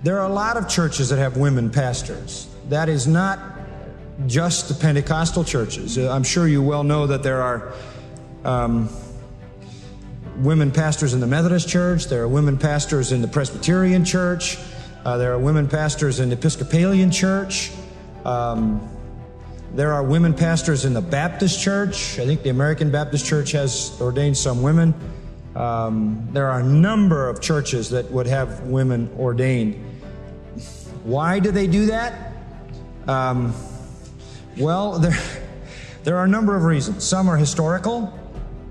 There are a lot of churches that have women pastors. That is not just the Pentecostal churches. I'm sure you well know that there are women pastors in the Methodist Church. There are women pastors in the Presbyterian Church. There are women pastors in the Episcopalian Church. There are women pastors in the Baptist Church. I think the American Baptist Church has ordained some women. There are a number of churches that would have women ordained. Why do they do that? Well, there are a number of reasons. Some are historical.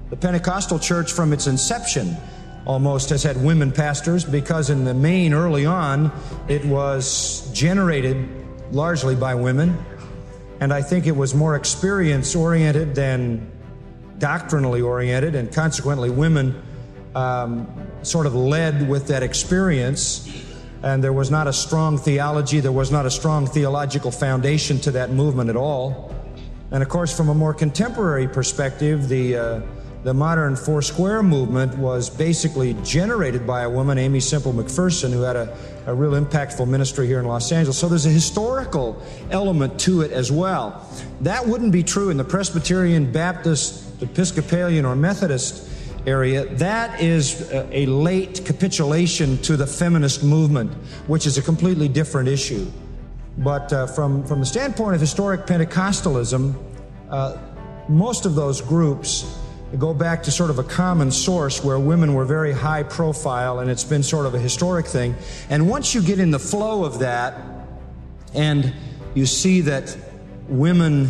The Pentecostal church from its inception almost has had women pastors because in the main early on it was generated largely by women, and I think it was more experience oriented than doctrinally oriented, and consequently women sort of led with that experience, and there was not a strong theology, there was not a strong theological foundation to that movement at all. And of course, from a more contemporary perspective, the modern Foursquare movement was basically generated by a woman, Amy Semple McPherson, who had a real impactful ministry here in Los Angeles. So there's a historical element to it as well. That wouldn't be true in the Presbyterian, Baptist, Episcopalian, or Methodist area. That is a late capitulation to the feminist movement, which is a completely different issue. But from the standpoint of historic Pentecostalism, most of those groups go back to sort of a common source where women were very high profile, and it's been sort of a historic thing. And once you get in the flow of that and you see that women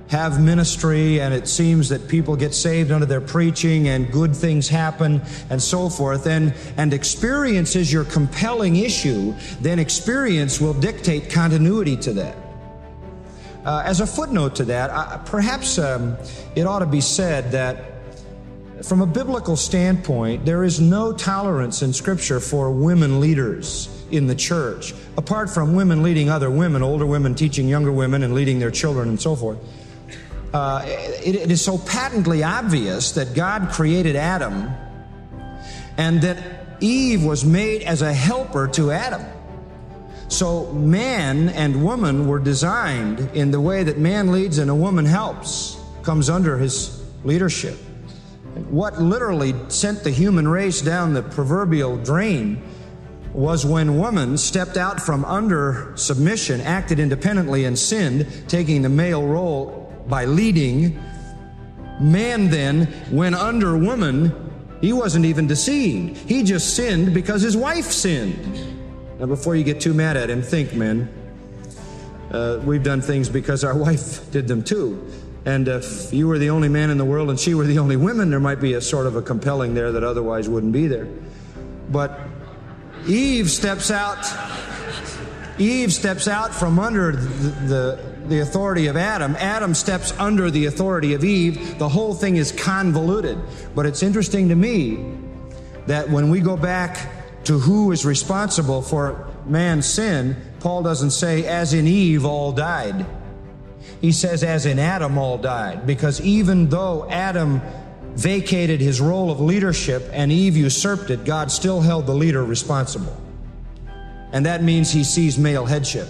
have ministry and it seems that people get saved under their preaching and good things happen and so forth, and experience is your compelling issue, then experience will dictate continuity to that. As a footnote to that, perhaps it ought to be said that from a biblical standpoint, there is no tolerance in Scripture for women leaders in the church, apart from women leading other women, older women teaching younger women and leading their children and so forth. It is so patently obvious that God created Adam and that Eve was made as a helper to Adam. So man and woman were designed in the way that man leads and a woman helps, comes under his leadership. What literally sent the human race down the proverbial drain was when woman stepped out from under submission, acted independently, and sinned, taking the male role by leading. Man then went under woman. He wasn't even deceived. He just sinned because his wife sinned. Now, before you get too mad at him, think, men. We've done things because our wife did them too. And if you were the only man in the world and she were the only woman, there might be a sort of a compelling there that otherwise wouldn't be there. But Eve steps out from under the authority of Adam. Adam steps under the authority of Eve. The whole thing is convoluted. But it's interesting to me that when we go back to who is responsible for man's sin, Paul doesn't say, as in Eve all died. He says, as in Adam all died. Because even though Adam vacated his role of leadership and Eve usurped it, God still held the leader responsible. And that means he sees male headship.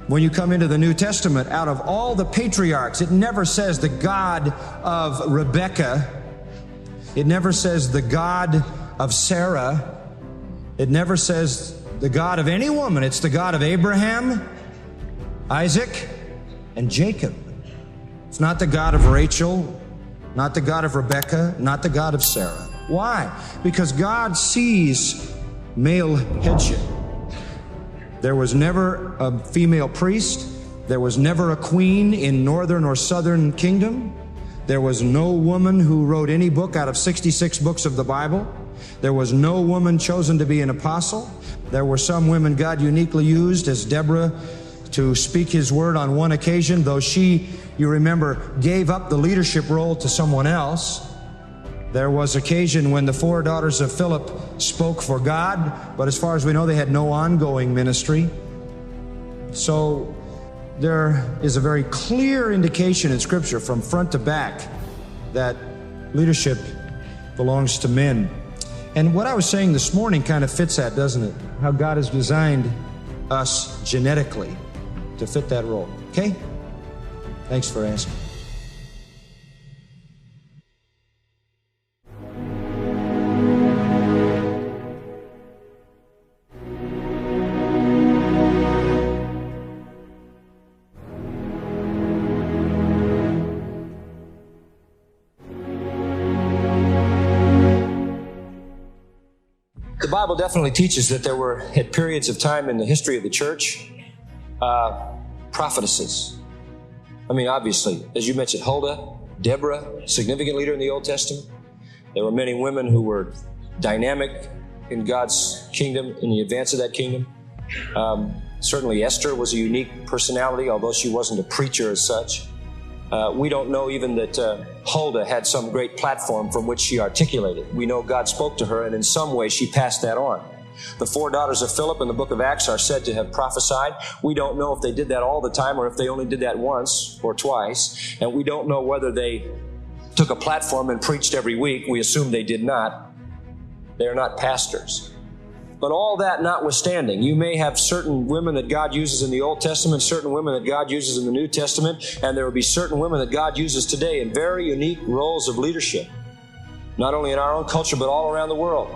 When you come into the New Testament, out of all the patriarchs, it never says the God of Rebekah. It never says the God of Sarah. It never says the God of any woman. It's the God of Abraham, Isaac, and Jacob. It's not the God of Rachel, not the God of Rebekah, not the God of Sarah. Why? Because God sees male headship. There was never a female priest. There was never a queen in northern or southern kingdom. There was no woman who wrote any book out of 66 books of the Bible. There was no woman chosen to be an apostle. There were some women God uniquely used, as Deborah, to speak his word on one occasion, though she, you remember, gave up the leadership role to someone else. There was occasion when the 4 daughters of Philip spoke for God, but as far as we know, they had no ongoing ministry. So there is a very clear indication in Scripture from front to back that leadership belongs to men. And what I was saying this morning kind of fits that, doesn't it? how God has designed us genetically to fit that role. Okay? Thanks for asking. The Bible definitely teaches that there were, at periods of time in the history of the church, prophetesses. I mean, obviously, as you mentioned, Huldah, Deborah, significant leader in the Old Testament. There were many women who were dynamic in God's kingdom, in the advance of that kingdom. Certainly Esther was a unique personality, although she wasn't a preacher as such. We don't know even that Huldah had some great platform from which she articulated. We know God spoke to her, and in some way she passed that on. The 4 daughters of Philip in the book of Acts are said to have prophesied. We don't know if they did that all the time or if they only did that once or twice. And we don't know whether they took a platform and preached every week. We assume they did not. They are not pastors. But all that notwithstanding, you may have certain women that God uses in the Old Testament, certain women that God uses in the New Testament, and there will be certain women that God uses today in very unique roles of leadership, not only in our own culture, but all around the world,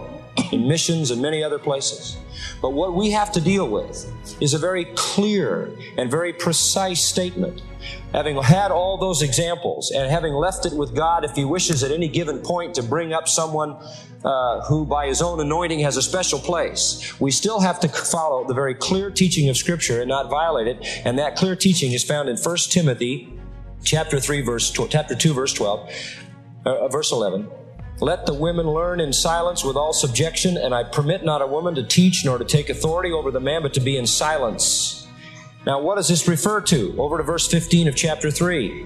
in missions and many other places. But what we have to deal with is a very clear and very precise statement. Having had all those examples and having left it with God, if He wishes at any given point to bring up someone who by His own anointing has a special place, we still have to follow the very clear teaching of Scripture and not violate it. And that clear teaching is found in 1 Timothy chapter 2, verse 12, verse 11. Let the women learn in silence with all subjection, and I permit not a woman to teach nor to take authority over the man, but to be in silence. Now, what does this refer to? Over to verse 15 of chapter 3.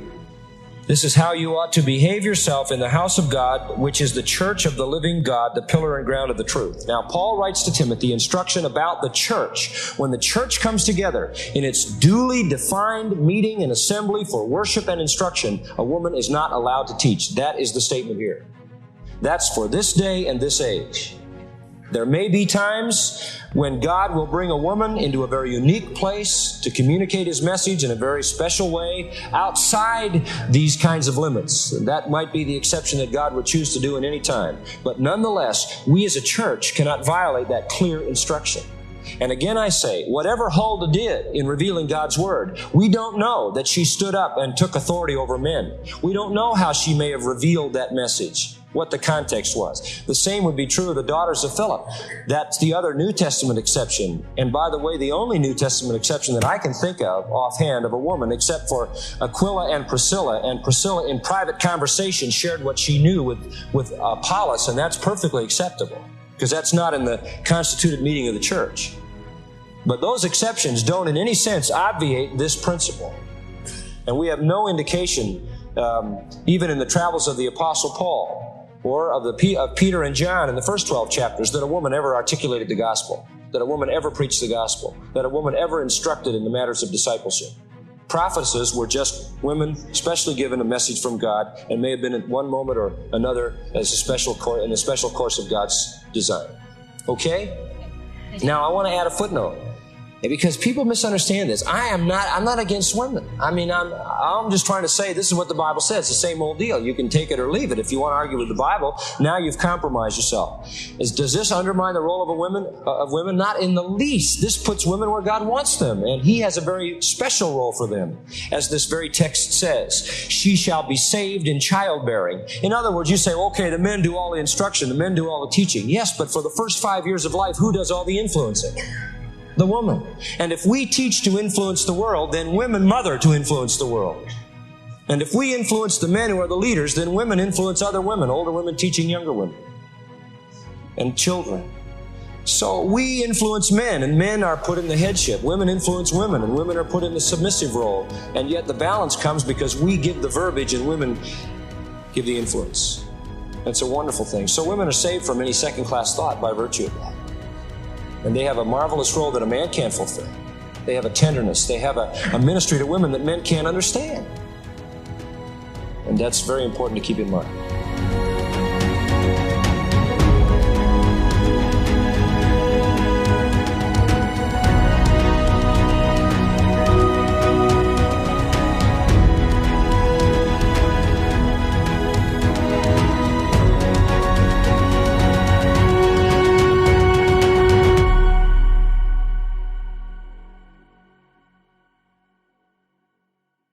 This is how you ought to behave yourself in the house of God, which is the church of the living God, the pillar and ground of the truth. Now, Paul writes to Timothy instruction about the church. When the church comes together in its duly defined meeting and assembly for worship and instruction, a woman is not allowed to teach. That is the statement here. That's for this day and this age. There may be times when God will bring a woman into a very unique place to communicate His message in a very special way outside these kinds of limits. That might be the exception that God would choose to do in any time. But nonetheless, we as a church cannot violate that clear instruction. And again I say, whatever Huldah did in revealing God's Word, we don't know that she stood up and took authority over men. We don't know how she may have revealed that message, what the context was. The same would be true of the daughters of Philip. That's the other New Testament exception. And by the way, the only New Testament exception that I can think of offhand of a woman, except for Aquila and Priscilla. And Priscilla in private conversation shared what she knew with Apollos, and that's perfectly acceptable, because that's not in the constituted meeting of the church. But those exceptions don't in any sense obviate this principle. And we have no indication, even in the travels of the Apostle Paul, or of Peter and John in the first 12 chapters, that a woman ever articulated the gospel, that a woman ever preached the gospel, that a woman ever instructed in the matters of discipleship. Prophetesses were just women specially given a message from God, and may have been at one moment or another as a special in a special course of God's design. Okay? Now I want to add a footnote, because people misunderstand this. I'm not against women. I mean, I'm just trying to say this is what the Bible says. It's the same old deal. You can take it or leave it. If you want to argue with the Bible, now you've compromised yourself. Does this undermine the role of women? Not in the least. This puts women where God wants them, and He has a very special role for them. As this very text says, she shall be saved in childbearing. In other words, you say, okay, the men do all the instruction, the men do all the teaching. Yes, but for the first 5 years of life, who does all the influencing? The woman. And if we teach to influence the world, then women mother to influence the world. And if we influence the men who are the leaders, then women influence other women, older women teaching younger women, and children. So we influence men, and men are put in the headship. Women influence women, and women are put in the submissive role. And yet the balance comes because we give the verbiage and women give the influence. That's a wonderful thing. So women are saved from any second-class thought by virtue of that. And they have a marvelous role that a man can't fulfill. They have a tenderness. They have a ministry to women that men can't understand. And that's very important to keep in mind.